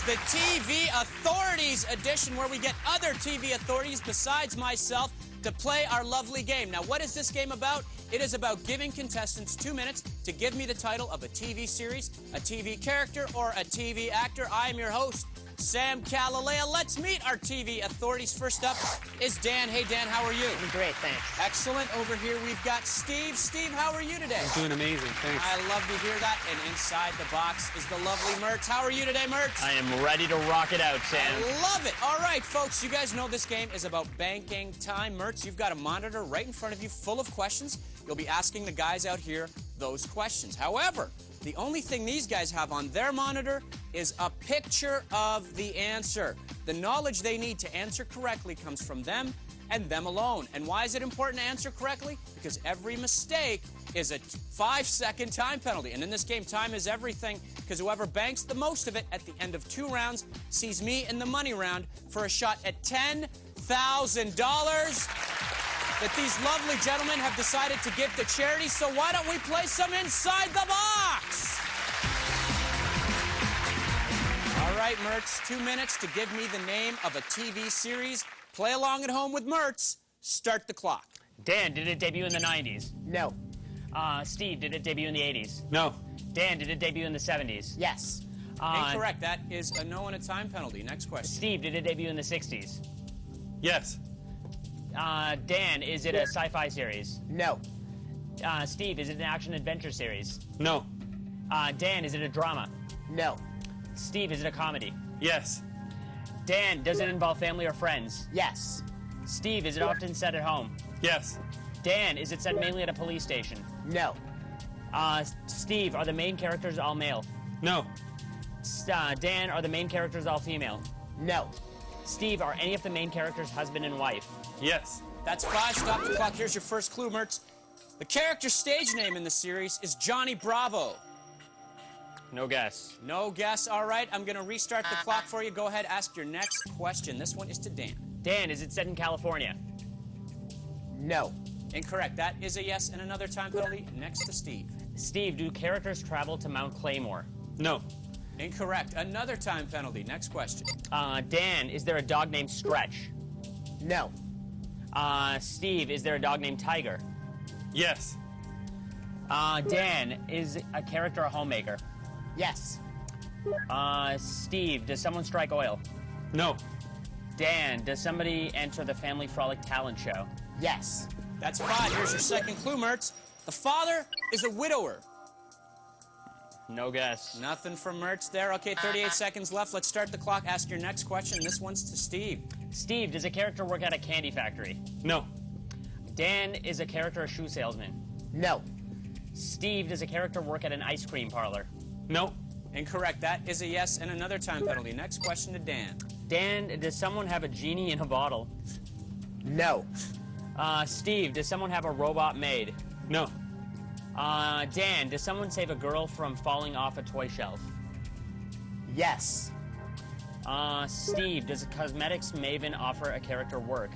the TV Authorities edition, where we get other TV authorities besides myself to play our lovely game. Now, what is this game about? It is about giving contestants 2 minutes to give me the title of a TV series, a TV character, or a TV actor. I am your host, Sam Calalea. Let's meet our TV authorities. First up is Dan. Hey, Dan, how are you? I'm great, thanks. Excellent. Over here, we've got Steve. Steve, how are you today? I'm doing amazing, thanks. I love to hear that. And inside the box is the lovely Mertz. How are you today, Mertz? I am ready to rock it out, Sam. I love it. All right, folks, you guys know this game is about banking time. Mertz, you've got a monitor right in front of you full of questions. You'll be asking the guys out here those questions. However, the only thing these guys have on their monitor is a picture of the answer. The knowledge they need to answer correctly comes from them and them alone. And why is it important to answer correctly? Because every mistake is a 5-second time penalty. And in this game, time is everything, because whoever banks the most of it at the end of 2 rounds sees me in the money round for a shot at $10,000 that these lovely gentlemen have decided to give to charity. So why don't we play some Inside the Box? All right, Mertz, 2 minutes to give me the name of a TV series. Play along at home with Mertz. Start the clock. Dan, did it debut in the 90s? No. Steve, did it debut in the 80s? No. Dan, did it debut in the 70s? Yes. Incorrect. That is a no and a time penalty. Next question. Steve, did it debut in the 60s? Yes. Dan, is it a sci-fi series? No. Steve, is it an action-adventure series? No. Dan, is it a drama? No. Steve, is it a comedy? Yes. Dan, does it involve family or friends? Yes. Steve, is it often set at home? Yes. Dan, is it set mainly at a police station? No. Steve, are the main characters all male? No. Dan, are the main characters all female? No. Steve, are any of the main characters husband and wife? Yes. That's 5. Stop the clock. Here's your first clue, Mertz. The character's stage name in the series is Johnny Bravo. No guess. No guess. All right, I'm going to restart the clock for you. Go ahead, ask your next question. This one is to Dan. Dan, is it set in California? No. Incorrect. That is a yes and another time penalty. Next to Steve. Steve, do characters travel to Mount Claymore? No. Incorrect. Another time penalty. Next question. Dan, is there a dog named Stretch? No. Steve, is there a dog named Tiger? Yes. Dan, is a character a homemaker? Yes. Steve, does someone strike oil? No. Dan, does somebody enter the Family Frolic talent show? Yes. That's 5. Here's your second clue, Mertz. The father is a widower. No guess. Nothing from Mertz there. Okay, 38 seconds left. Let's start the clock. Ask your next question. This one's to Steve. Steve, does a character work at a candy factory? No. Dan, is a character a shoe salesman? No. Steve, does a character work at an ice cream parlor? No. Incorrect. That is a yes and another time penalty. Next question to Dan. Dan, does someone have a genie in a bottle? No. Steve, does someone have a robot maid? No. Dan, does someone save a girl from falling off a toy shelf? Yes. Steve, does a cosmetics maven offer a character work?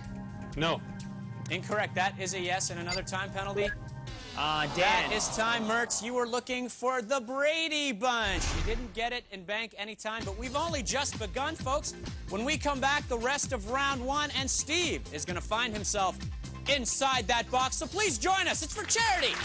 No. Incorrect. That is a yes and another time penalty. Dan. That is time, Mertz. You were looking for the Brady Bunch. You didn't get it in bank anytime, but we've only just begun, folks. When we come back, the rest of round 1, and Steve is going to find himself inside that box. So please join us. It's for charity.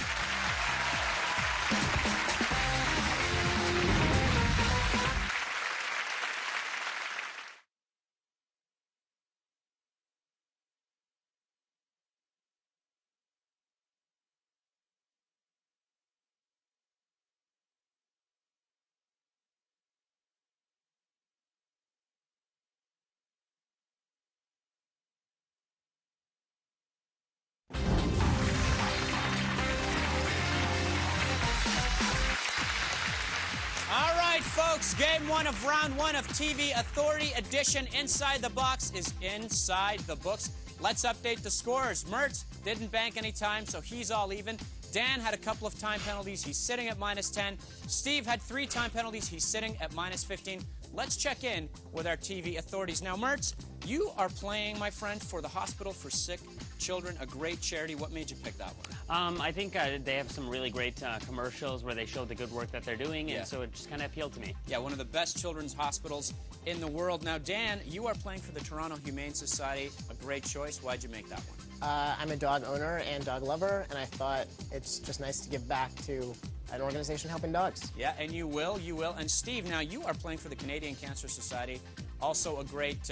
All right, folks, game 1 of round 1 of TV Authority Edition. Inside the Box is inside the books. Let's update the scores. Mertz didn't bank any time, so he's all even. Dan had a couple of time penalties. He's sitting at -10. Steve had 3 time penalties. He's sitting at -15. Let's check in with our TV authorities. Now, Mertz, you are playing, my friend, for the Hospital for Sick children, a great charity. What made you pick that one? I think they have some really great commercials where they show the good work that they're doing, Yeah. and so it just kind of appealed to me. Yeah, one of the best children's hospitals in the world. Now, Dan, you are playing for the Toronto Humane Society. A great choice. Why'd you make that one? I'm a dog owner and dog lover, and I thought it's just nice to give back to an organization helping dogs. Yeah, and you will. And Steve, now you are playing for the Canadian Cancer Society, also a great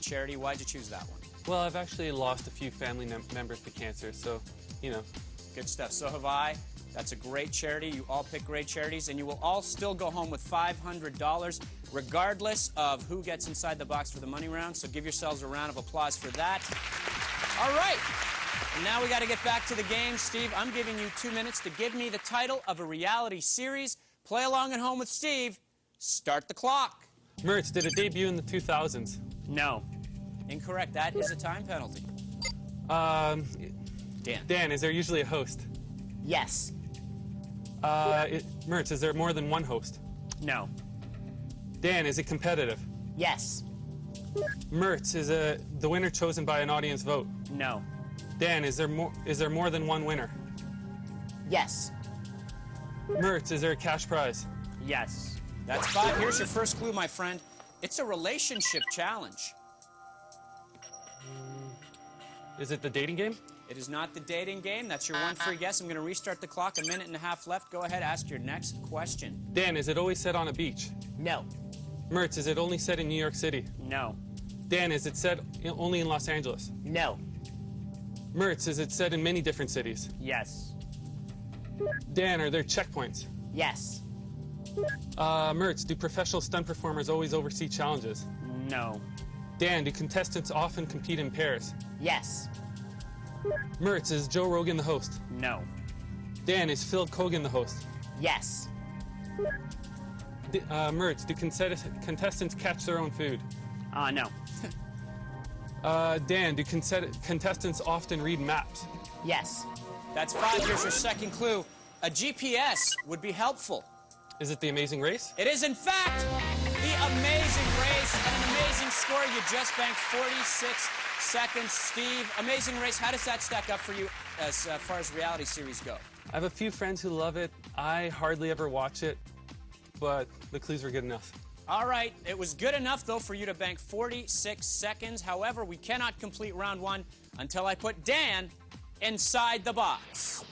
charity. Why'd you choose that one? Well, I've actually lost a few family members to cancer, so, you know. Good stuff. So have I. That's a great charity. You all pick great charities, and you will all still go home with $500, regardless of who gets inside the box for the money round. So give yourselves a round of applause for that. All right. And now we got to get back to the game. Steve, I'm giving you 2 minutes to give me the title of a reality series. Play along at home with Steve. Start the clock. Mertz, did it debut in the 2000s? No. Incorrect. That is a time penalty. Dan. Dan, is there usually a host? Yes. Mertz, is there more than one host? No. Dan, is it competitive? Yes. Mertz, is the winner chosen by an audience vote? No. Dan, is there more than one winner? Yes. Mertz, is there a cash prize? Yes. That's 5. Here's your first clue, my friend. It's a relationship challenge. Is it the dating game? It is not the dating game. That's your one free guess. I'm going to restart the clock. 1.5 minutes left. Go ahead, ask your next question. Dan, is it always set on a beach? No. Mertz, is it only set in New York City? No. Dan, is it set only in Los Angeles? No. Mertz, is it set in many different cities? Yes. Dan, are there checkpoints? Yes. Mertz, do professional stunt performers always oversee challenges? No. Dan, do contestants often compete in pairs? Yes. Mertz, is Joe Rogan the host? No. Dan, is Phil Kogan the host? Yes. Mertz, do contestants catch their own food? No. Dan, do contestants often read maps? Yes. That's 5. Here's your second clue. A GPS would be helpful. Is it The Amazing Race? It is, in fact, The Amazing Race. And an amazing score. You just banked 46 seconds. Steve, Amazing Race, how does that stack up for you as far as reality series go? I have a few friends who love it. I hardly ever watch it, but the clues were good enough. All right. It was good enough, though, for you to bank 46 seconds. However, we cannot complete round 1 until I put Dan inside the box.